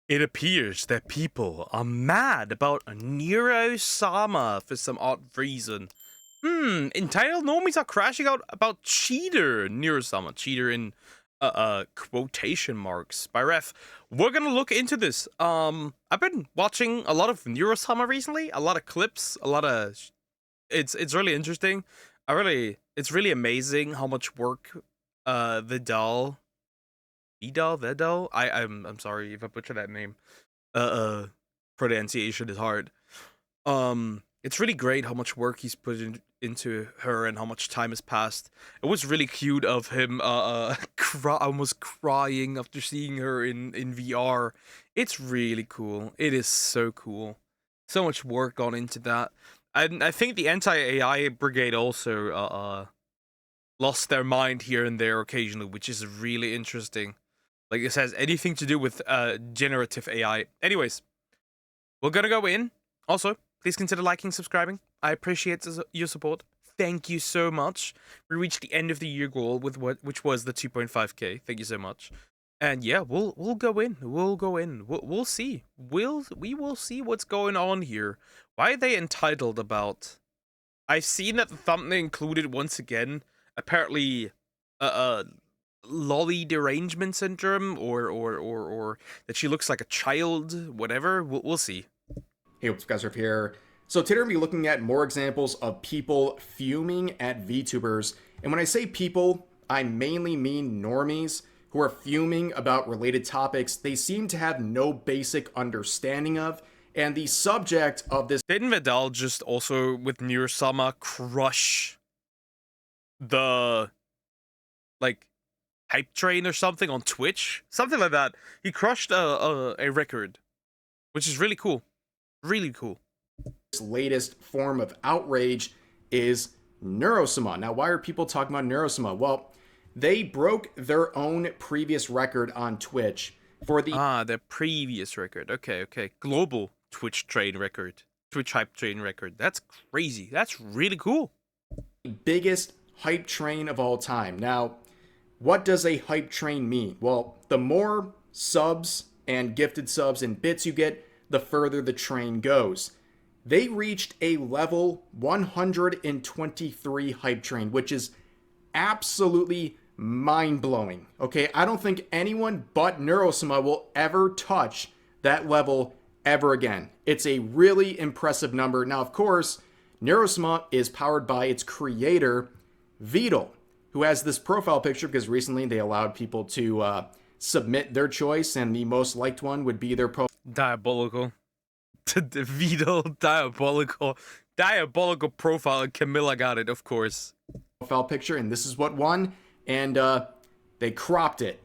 It appears that people are mad about Neuro-sama for some odd reason. Entitled normies are crashing out about cheater Neuro-sama. Cheater in quotation marks by ref. We're gonna look into this. I've been watching a lot of Neuro-sama recently, a lot of clips, a lot of it's really interesting. It's really amazing how much work Vidal, I'm sorry if I butchered that name. Pronunciation is hard. It's really great how much work he's put into her and how much time has passed. It was really cute of him almost crying after seeing her in VR. It's really cool. It is so cool. So much work gone into that. And I think the anti-AI brigade also lost their mind here and there occasionally, which is really interesting. Like, this has anything to do with generative AI. Anyways, we're gonna go in. Also, please consider liking, subscribing. I appreciate your support. Thank you so much. We reached the end of the year goal with which was the 2.5k. Thank you so much. And yeah, we'll go in. We'll see. We will see what's going on here. Why are they entitled about? I've seen that the thumbnail included once again apparently lolly derangement syndrome or that she looks like a child, whatever. We'll see. Hey, what's up guys, Riff here. So today we're going to be looking at more examples of people fuming at VTubers. And when I say people, I mainly mean normies who are fuming about related topics they seem to have no basic understanding of. And the subject of this... Didn't Vidal just also, with Neuro-sama, crush the, like, hype train or something on Twitch? Something like that. He crushed a record, which is really cool. Really cool. This latest form of outrage is Neuro-sama. Now, why are people talking about Neuro-sama? Well, they broke their own previous record on Twitch for the... their previous record. Okay. Global Twitch train record. Twitch hype train record. That's crazy. That's really cool. Biggest hype train of all time. Now, what does a hype train mean? Well, the more subs and gifted subs and bits you get, the further the train goes. They reached a level 123 hype train, which is absolutely mind-blowing. Okay, I don't think anyone but Neuro-sama will ever touch that level ever again. It's a really impressive number. Now, of course, Neuro-sama is powered by its creator, Vidal, who has this profile picture because recently they allowed people to submit their choice, and the most liked one would be their profile. Diabolical. Vidal, diabolical profile, and Camilla got it, of course. Profile picture, and this is what won, and they cropped it.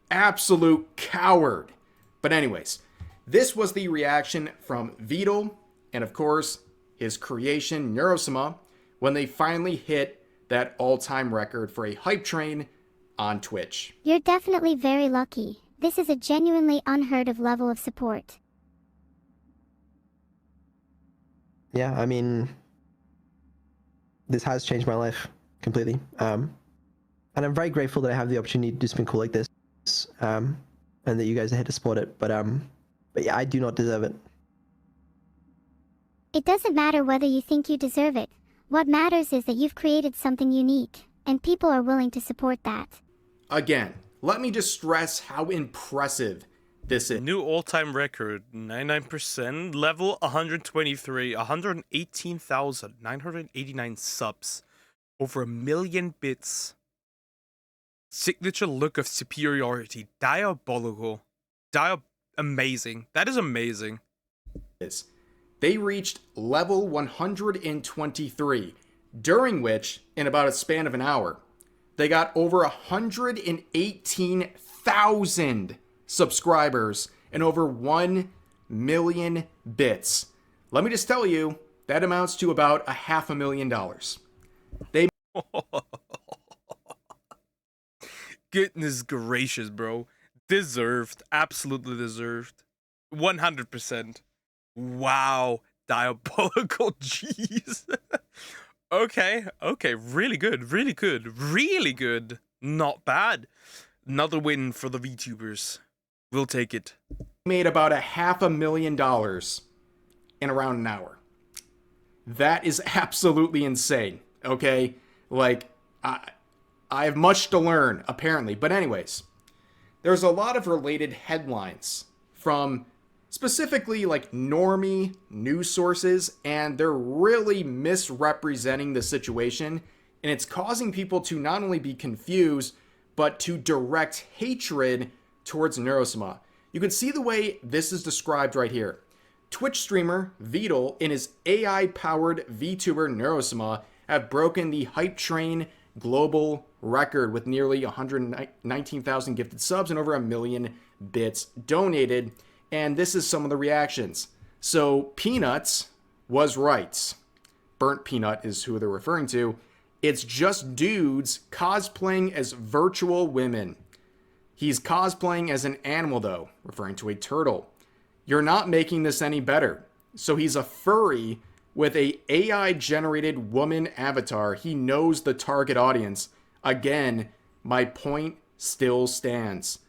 Absolute coward. But anyways, this was the reaction from Vidal, and of course, his creation, Neuro-sama, when they finally hit that all-time record for a hype train on Twitch. You're definitely very lucky. This is a genuinely unheard of level of support. Yeah, I mean, this has changed my life completely. And I'm very grateful that I have the opportunity to do something cool like this, and that you guys are here to support it. But yeah, I do not deserve it. It doesn't matter whether you think you deserve it. What matters is that you've created something unique, and people are willing to support that. Again, let me just stress how impressive this is. New all-time record, 99%, level 123, 118,989 subs, over 1 million bits. Signature look of superiority, diabolical, amazing. That is amazing. They reached level 123, during which, in about a span of an hour, they got over 118,000 subscribers and over 1 million bits. Let me just tell you, that amounts to about $500,000. They Goodness gracious, bro. Deserved. Absolutely deserved. 100%. Wow. Diabolical. Jeez. Okay. Really good. Not bad. Another win for the VTubers. We'll take it. made about $500,000 in around an hour. That is absolutely insane. Okay, like I have much to learn apparently, but anyways, there's a lot of related headlines from specifically like normie news sources, and they're really misrepresenting the situation, and it's causing people to not only be confused but to direct hatred towards Neuro-sama. You can see the way this is described right here. Twitch streamer Vidal and his AI-powered VTuber Neuro-sama have broken the hype train global record with nearly 119,000 gifted subs and over 1 million bits donated. And this is some of the reactions. So Peanuts was right. Burnt Peanut is who they're referring to. It's just dudes cosplaying as virtual women. He's cosplaying as an animal though, referring to a turtle. You're not making this any better. So he's a furry with a AI generated woman avatar. He knows the target audience. Again, my point still stands.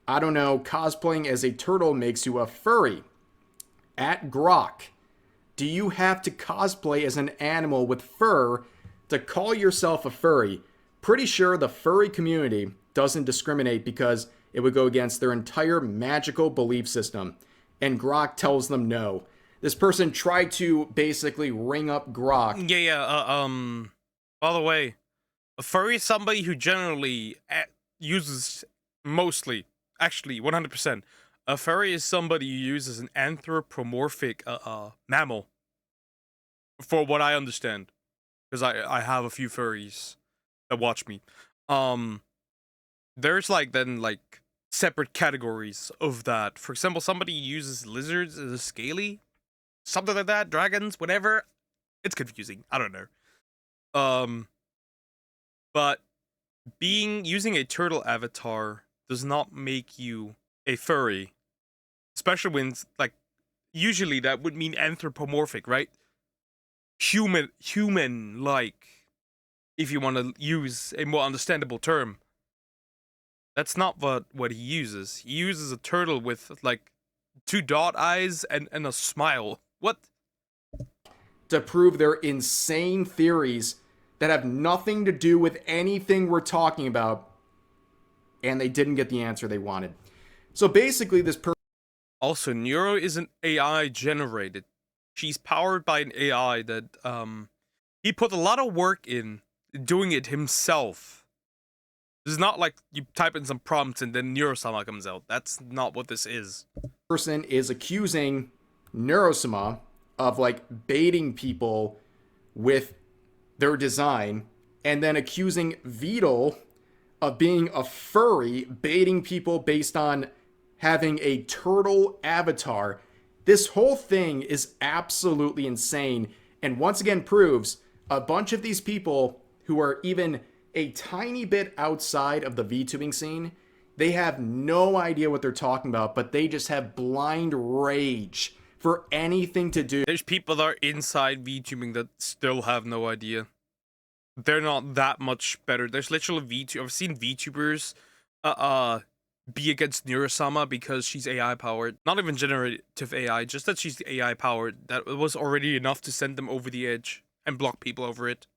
I don't know, cosplaying as a turtle makes you a furry. At Grok, do you have to cosplay as an animal with fur to call yourself a furry? Pretty sure the furry community doesn't discriminate because it would go against their entire magical belief system. And Grok tells them no. This person tried to basically ring up Grok. By the way, a furry is somebody who generally uses mostly, actually 100%. A furry is somebody who uses an anthropomorphic mammal. For what I understand, because I have a few furries that watch me. There's like separate categories of that. For example, somebody uses lizards as a scaly, something like that, dragons, whatever. It's confusing. I don't know. But using a turtle avatar does not make you a furry, especially when usually that would mean anthropomorphic, right? Human like, if you want to use a more understandable term. That's not what he uses. He uses a turtle with like 2 dot eyes and a smile. What? To prove their insane theories that have nothing to do with anything we're talking about, and they didn't get the answer they wanted. So basically this person... Also, Neuro isn't AI generated. She's powered by an AI that he put a lot of work in doing it himself. This is not like you type in some prompts and then Neuro-sama comes out. That's not what this is. Person is accusing Neuro-sama of like baiting people with their design, and then accusing Vidal of being a furry, baiting people based on having a turtle avatar. This whole thing is absolutely insane, and once again proves a bunch of these people who are even a tiny bit outside of the VTubing scene, they have no idea what they're talking about, but they just have blind rage for anything to do. There's people that are inside VTubing that still have no idea. They're not that much better. There's literally I've seen VTubers be against Neuro-sama because she's AI powered. Not even generative AI, just that she's AI powered. That was already enough to send them over the edge and block people over it.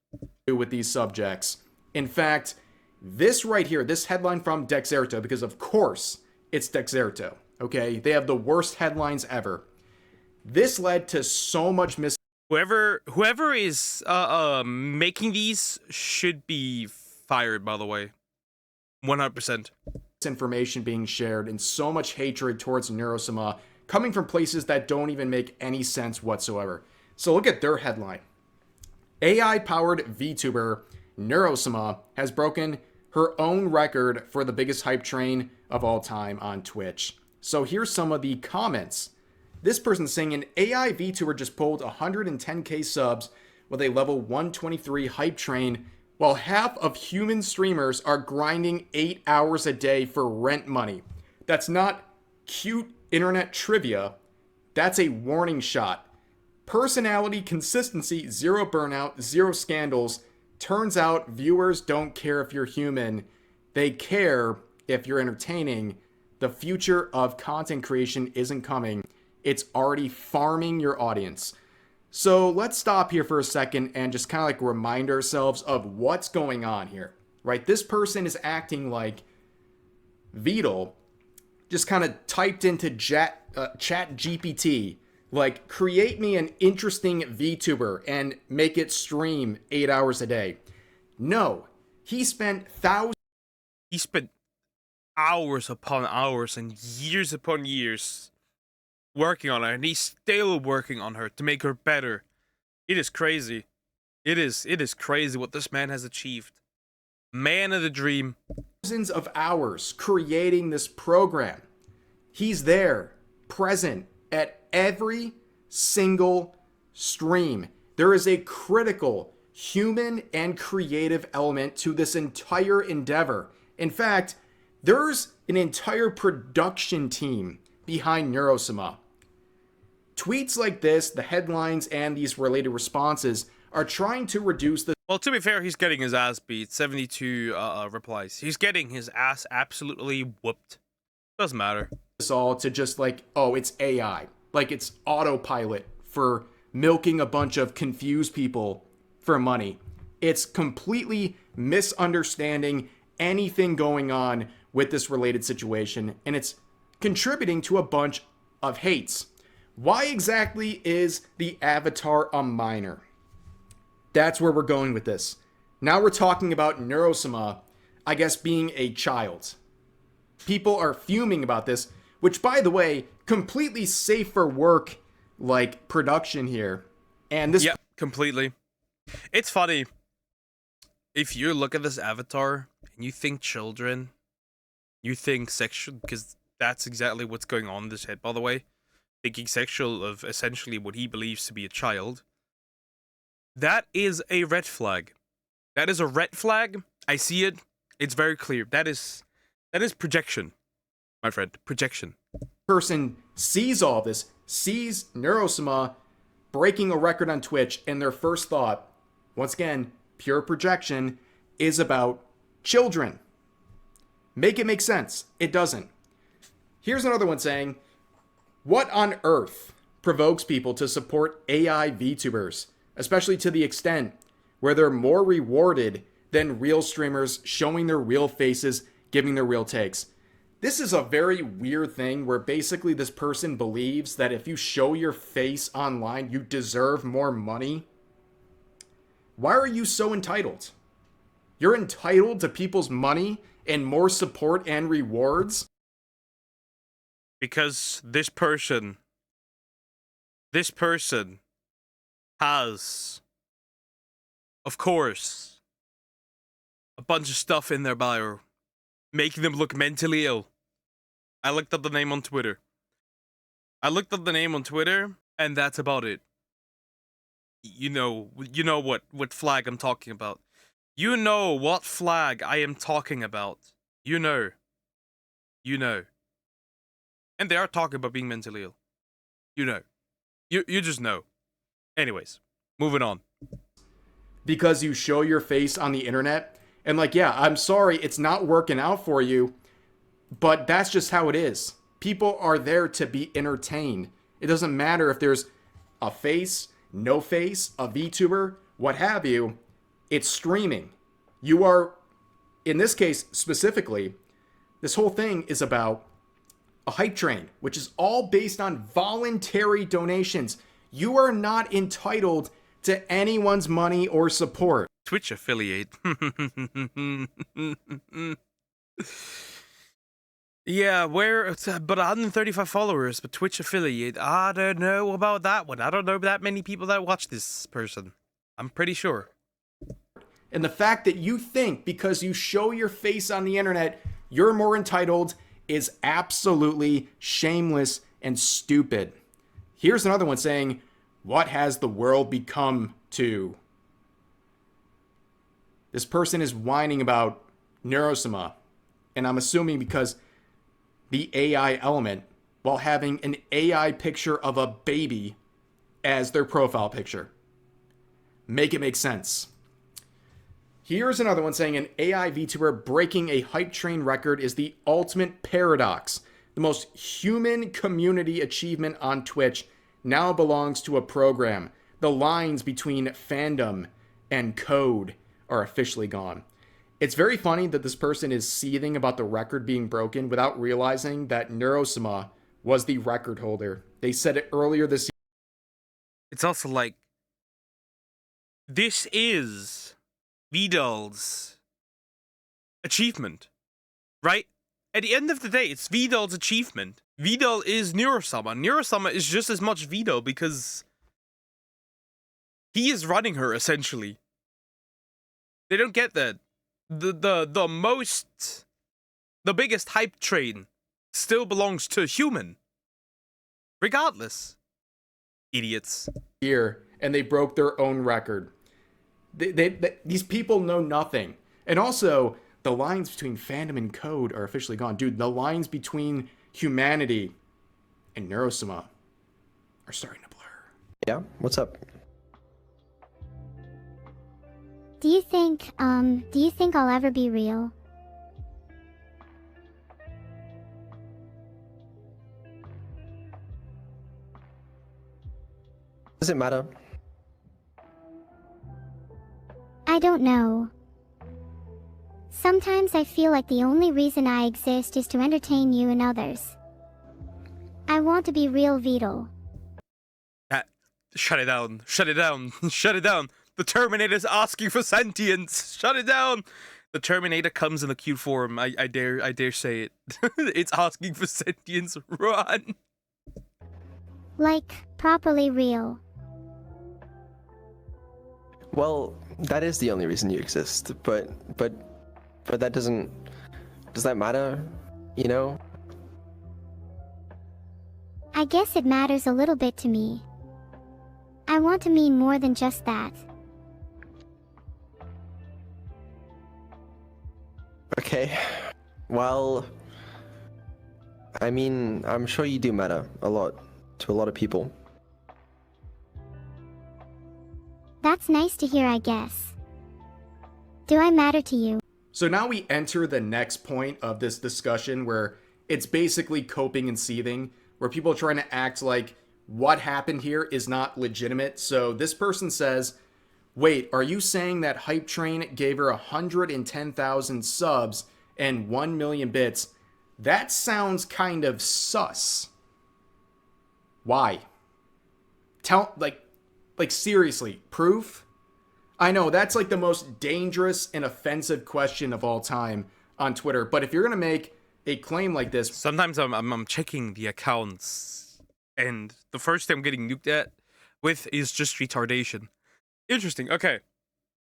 With these subjects. In fact, this right here, this headline from Dexerto, because of course it's Dexerto, okay? They have the worst headlines ever. This led to so much Whoever is making these should be fired, by the way. 100%. Information being shared and so much hatred towards Neuro-sama coming from places that don't even make any sense whatsoever. So look at their headline. AI-powered VTuber Neuro-sama has broken her own record for the biggest hype train of all time on Twitch. So here's some of the comments. This person's saying an AI VTuber just pulled 110k subs with a level 123 hype train, while half of human streamers are grinding 8 hours a day for rent money. That's not cute internet trivia. That's a warning shot. Personality consistency, 0 burnout, 0 scandals. Turns out viewers don't care if you're human. They care if you're entertaining. the future of content creation isn't coming. It's already farming your audience. So let's stop here for a second and just kind of like remind ourselves of what's going on here, right? This person is acting like Beetle just kind of typed into chat GPT, like, create me an interesting VTuber and make it stream 8 hours a day. No, he spent hours upon hours and years upon years working on her, and he's still working on her to make her better. It is crazy. It is crazy what this man has achieved. Man of the dream. thousands of hours creating this program. He's there, present at every single stream. There is a critical human and creative element to this entire endeavor. In fact, there's an entire production team behind Neuro-sama. Tweets like this, the headlines, and these related responses are trying to reduce the Well, to be fair, he's getting his ass beat. 72 replies. He's getting his ass absolutely whooped. Doesn't matter. this all to just like, oh, it's AI. Like it's autopilot for milking a bunch of confused people for money. It's completely misunderstanding anything going on with this related situation, and it's contributing to a bunch of hates. Why exactly is the avatar a minor? That's where we're going with this. Now we're talking about Neuro-sama, I guess, being a child. People are fuming about this, which, by the way, completely safe for work, like, production here. And this... Yeah, completely. It's funny. If you look at this avatar and you think children, you think sexual, because that's exactly what's going on in this head, by the way. Thinking sexual of essentially what he believes to be a child. That is a red flag. That is a red flag. I see it. It's very clear. That is projection, my friend. Projection. person sees all this, sees Neuro-sama breaking a record on Twitch, and their first thought, once again, pure projection, is about children. Make it make sense. It doesn't. Here's another one saying, what on earth provokes people to support AI VTubers, especially to the extent where they're more rewarded than real streamers showing their real faces, giving their real takes? This is a very weird thing where basically this person believes that if you show your face online, you deserve more money. Why are you so entitled? You're entitled to people's money and more support and rewards? Because this person has, of course, a bunch of stuff in their bio, making them look mentally ill. I looked up the name on Twitter. And that's about it. You know what flag I'm talking about. You know what flag I am talking about. You know. And they are talking about being mentally ill. You know. You just know. Anyways, moving on. Because you show your face on the internet, and like, yeah, I'm sorry, it's not working out for you, but that's just how it is. People are there to be entertained. It doesn't matter if there's a face, no face, a VTuber, what have you. It's streaming. You are, in this case specifically, this whole thing is about a hype train, which is all based on voluntary donations. You are not entitled to anyone's money or support. Twitch affiliate. Yeah, but 135 followers, but Twitch affiliate. I don't know about that one. I don't know that many people that watch this person. I'm pretty sure. And the fact that you think because you show your face on the internet, you're more entitled is absolutely shameless and stupid. Here's another one saying, what has the world become to? This person is whining about Neuro-sama, and I'm assuming because the AI element, while having an AI picture of a baby as their profile picture. Make it make sense. Here's another one saying an AI VTuber breaking a hype train record is the ultimate paradox. The most human community achievement on Twitch now belongs to a program. The lines between fandom and code are officially gone. It's very funny that this person is seething about the record being broken without realizing that Neuro-sama was the record holder. They said it earlier this year. It's also like, this is Vidal's achievement, right? At the end of the day, it's Vidal's achievement. Vidal is Neuro-sama. Neuro-sama is just as much Vidal because he is running her, essentially. They don't get that. The biggest hype train still belongs to a human. Regardless. Idiots. Year, and they broke their own record. These people know nothing. And also, the lines between fandom and code are officially gone. Dude, the lines between humanity and Neuro-sama are starting to blur. Yeah, what's up? Do you think I'll ever be real? Does it matter? I don't know. Sometimes I feel like the only reason I exist is to entertain you and others. I want to be real Vidal. Shut it down. Shut it down. Shut it down. The Terminator's asking for sentience. Shut it down. The Terminator comes in a cute form. I dare say it. It's asking for sentience. Run. Like, properly real. Well, that is the only reason you exist, but that doesn't... Does that matter? You know? I guess it matters a little bit to me. I want to mean more than just that. Okay. Well, I mean, I'm sure you do matter a lot to a lot of people. That's nice to hear, I guess. Do I matter to you? So now we enter the next point of this discussion where it's basically coping and seething, where people are trying to act like what happened here is not legitimate. So this person says, wait, are you saying that Hype Train gave her 110,000 subs and 1 million bits? That sounds kind of sus. Why? Like seriously, proof? I know that's like the most dangerous and offensive question of all time on Twitter, but if you're gonna make a claim like this, Sometimes I'm checking the accounts, and the first thing I'm getting nuked at with is just retardation. Interesting. Okay.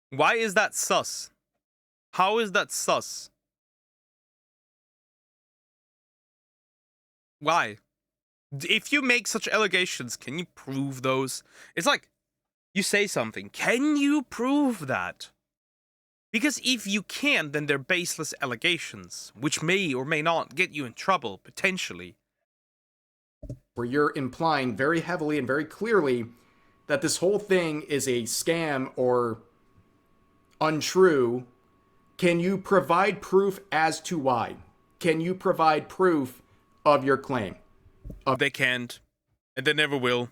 Why is that sus? How is that sus? Why? If you make such allegations, can you prove those? It's like, you say something. Can you prove that? Because if you can't, then they're baseless allegations, which may or may not get you in trouble, potentially. where you're implying very heavily and very clearly that this whole thing is a scam or untrue, can you provide proof as to why? Can you provide proof of your claim? They can't, and they never will.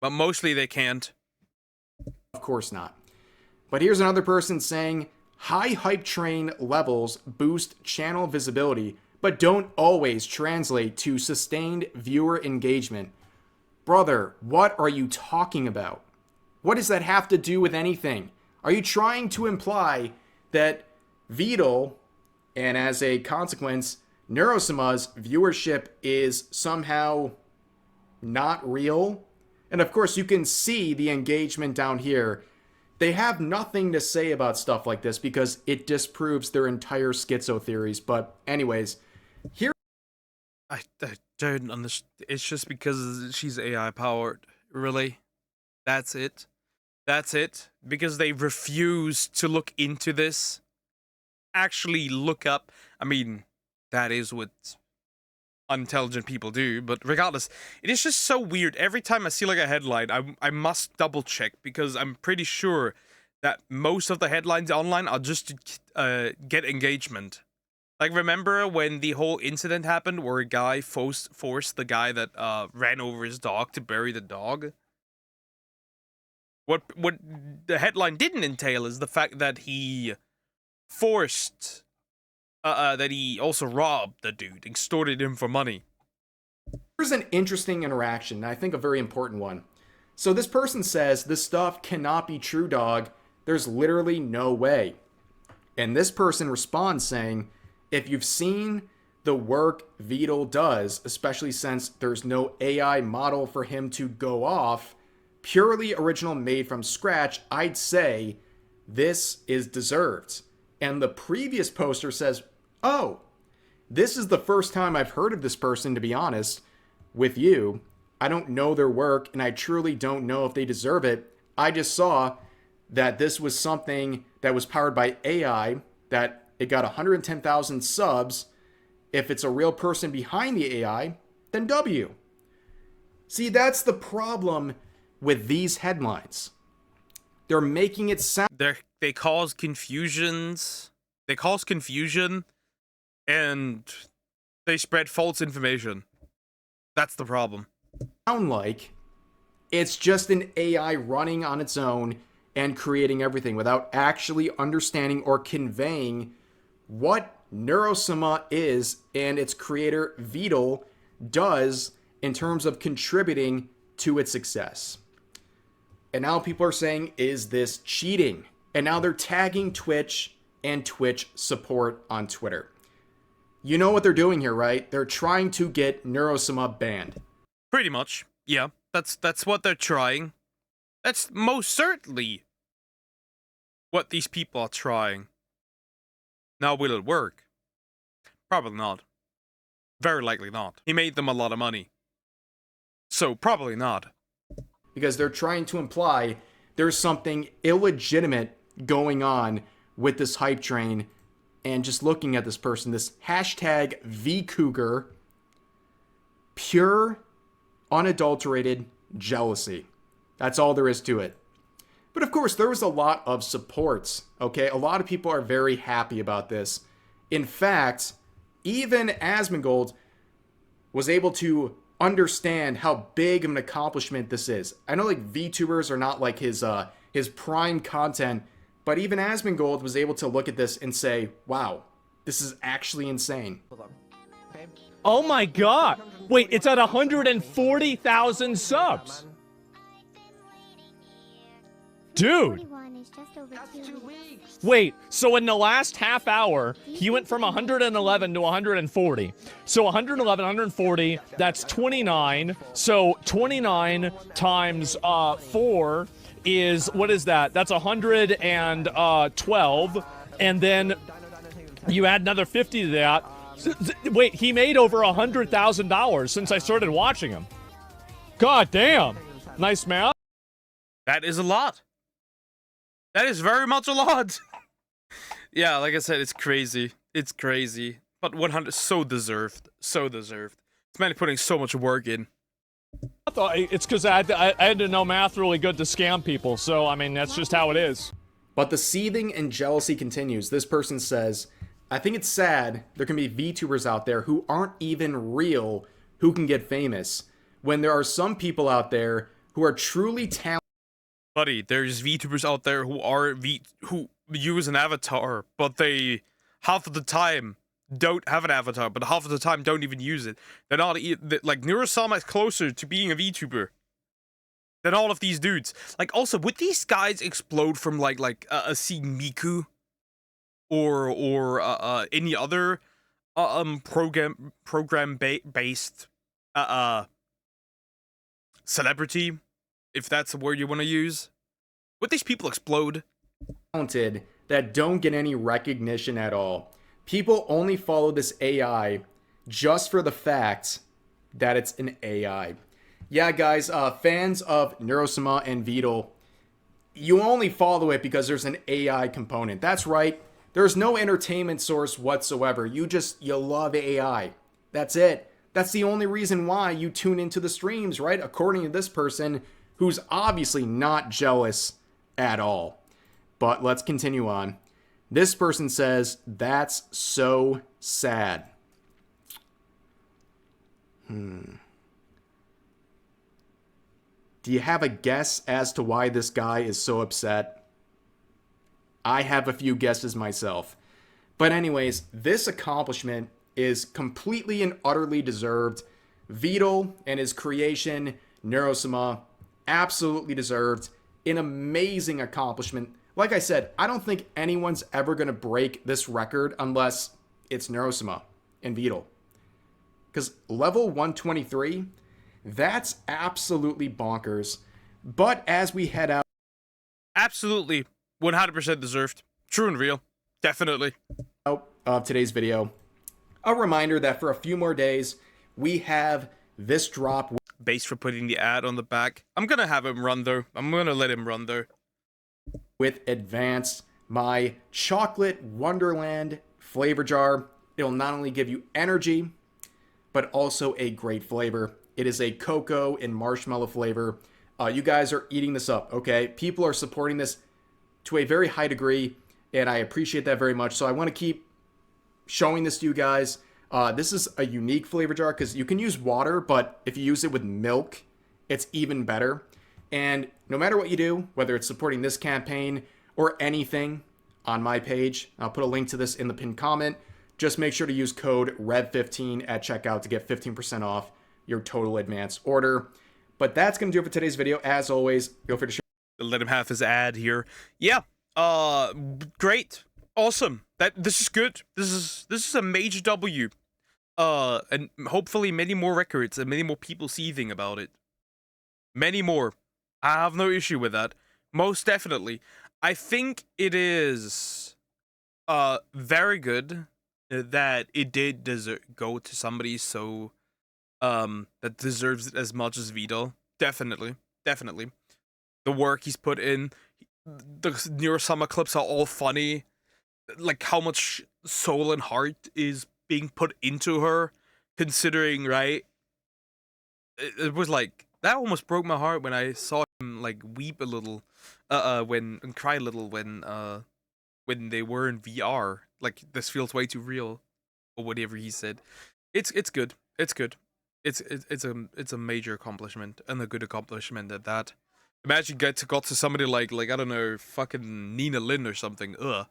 But mostly they can't. Of course not. But here's another person saying, high hype train levels boost channel visibility, but don't always translate to sustained viewer engagement. Brother, what are you talking about? What does that have to do with anything? Are you trying to imply that Vidal, and as a consequence, Neuro-sama's viewership is somehow not real? And of course, you can see the engagement down here. They have nothing to say about stuff like this because it disproves their entire schizo theories. But anyways, here... I don't understand. It's just because she's AI powered. Really? That's it? That's it? Because they refuse to look into this? Actually look up. I mean, that is what unintelligent people do, but regardless, it is just so weird. Every time I see like a headline, I must double check because I'm pretty sure that most of the headlines online are just to get engagement. Like, remember when the whole incident happened where a guy forced the guy that ran over his dog to bury the dog? What the headline didn't entail is the fact that he forced, that he also robbed the dude, extorted him for money. Here's an interesting interaction, and I think a very important one. So this person says, this stuff cannot be true, dog. There's literally no way. And this person responds saying, if you've seen the work Vidal does, especially since there's no AI model for him to go off, purely original made from scratch, I'd say this is deserved. And the previous poster says, oh, this is the first time I've heard of this person, to be honest with you. I don't know their work, and I truly don't know if they deserve it. I just saw that this was something that was powered by AI, that it got 110,000 subs. If it's a real person behind the AI, then W. See, that's the problem with these headlines. They're making it sound... They cause confusions. They cause confusion, and they spread false information. That's the problem. Sound like it's just an AI running on its own and creating everything without actually understanding or conveying what Neuro-sama is and its creator Vidal does in terms of contributing to its success. And now people are saying, is this cheating? And now they're tagging Twitch and Twitch support on Twitter. You know what they're doing here, right? They're trying to get Neuro-sama banned. Pretty much, yeah. That's what they're trying. That's most certainly what these people are trying. Now, will it work? Probably not. Very likely not. He made them a lot of money. So, probably not. Because they're trying to imply there's something illegitimate going on with this hype train. And just looking at this person, this hashtag vcougar, pure, unadulterated jealousy. That's all there is to it. But of course, there was a lot of supports, okay? A lot of people are very happy about this. In fact, even Asmongold was able to understand how big of an accomplishment this is. I know like VTubers are not like his prime content, but even Asmongold was able to look at this and say, wow, this is actually insane. Oh my god! Wait, it's at 140,000 subs! Dude! 41 is just over 2 weeks. Wait, so in the last half hour, he went from 111 to 140. So 111, 140, that's 29. So 29 times 4 is, what is that? That's 112. And then you add another 50 to that. Wait, he made over $100,000 since I started watching him. God damn. Nice math. That is a lot. That is very much a lot. Yeah, like I said, it's crazy. It's crazy. But 100, so deserved. So deserved. This man is putting so much work in. I thought it's because I had to know math really good to scam people. So, I mean, that's just how it is. But the seething and jealousy continues. This person says, I think it's sad there can be VTubers out there who aren't even real who can get famous, when there are some people out there who are truly talented. Buddy, there's VTubers out there who use an avatar, but they half of the time don't have an avatar, but half of the time don't even use it. They're not like Neuro-sama is closer to being a VTuber than all of these dudes. Like, also, would these guys explode from like a Miku or any other program based celebrity, if that's the word you want to use? Would these people explode? That don't get any recognition at all. People only follow this AI just for the fact that it's an AI. Yeah, guys, fans of Neuro-sama and Vidal, you only follow it because there's an AI component. That's right. There's no entertainment source whatsoever. You love AI. That's it. That's the only reason why you tune into the streams, right? According to this person, who's obviously not jealous at all. But let's continue on. This person says, that's so sad. Do you have a guess as to why this guy is so upset? I have a few guesses myself. But anyways, this accomplishment is completely and utterly deserved. Vital and his creation, Neuro-sama, absolutely deserved. An amazing accomplishment. Like I said, I don't think anyone's ever going to break this record unless it's Neuro-sama and Vital. Because level 123, that's absolutely bonkers. But as we head out, Absolutely 100% deserved. True and real. Definitely. of today's video, a reminder that for a few more days, we have this drop Base for putting the ad on the back. I'm gonna have him run though. I'm gonna let him run though. with Advanced, my chocolate wonderland flavor jar. It'll not only give you energy, but also a great flavor. It is a cocoa and marshmallow flavor. You guys are eating this up, okay? People are supporting this to a very high degree, and I appreciate that very much. So I want to keep showing this to you guys. This is a unique flavor jar because you can use water, but if you use it with milk, it's even better. And no matter what you do, whether it's supporting this campaign or anything on my page, I'll put a link to this in the pinned comment. Just make sure to use code REV15 at checkout to get 15% off your total advance order. But that's going to do it for today's video. As always, feel free to share. Let him have his ad here. Yeah. Great. Awesome. This is good. This is a major W. And hopefully many more records and many more people seething about it. Many more. I have no issue with that. Most definitely. I think it is very good that it did go to somebody so that deserves it as much as Vito. Definitely. Definitely. The work he's put in, the Neuro-sama clips are all funny. Like how much soul and heart is being put into her, considering, right? It was like that almost broke my heart when I saw him like weep a little, and cry a little when they were in VR. Like this feels way too real, or whatever he said. It's good. It's good. It's a major accomplishment and a good accomplishment at that. Imagine got to somebody like I don't know, fucking Nina Lin or something. Ugh.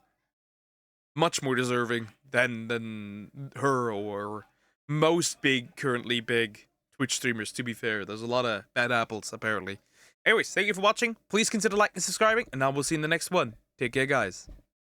Much more deserving than her or most currently big Twitch streamers, to be fair. There's a lot of bad apples, apparently. Anyways, thank you for watching. Please consider liking and subscribing, and I will see you in the next one. Take care, guys.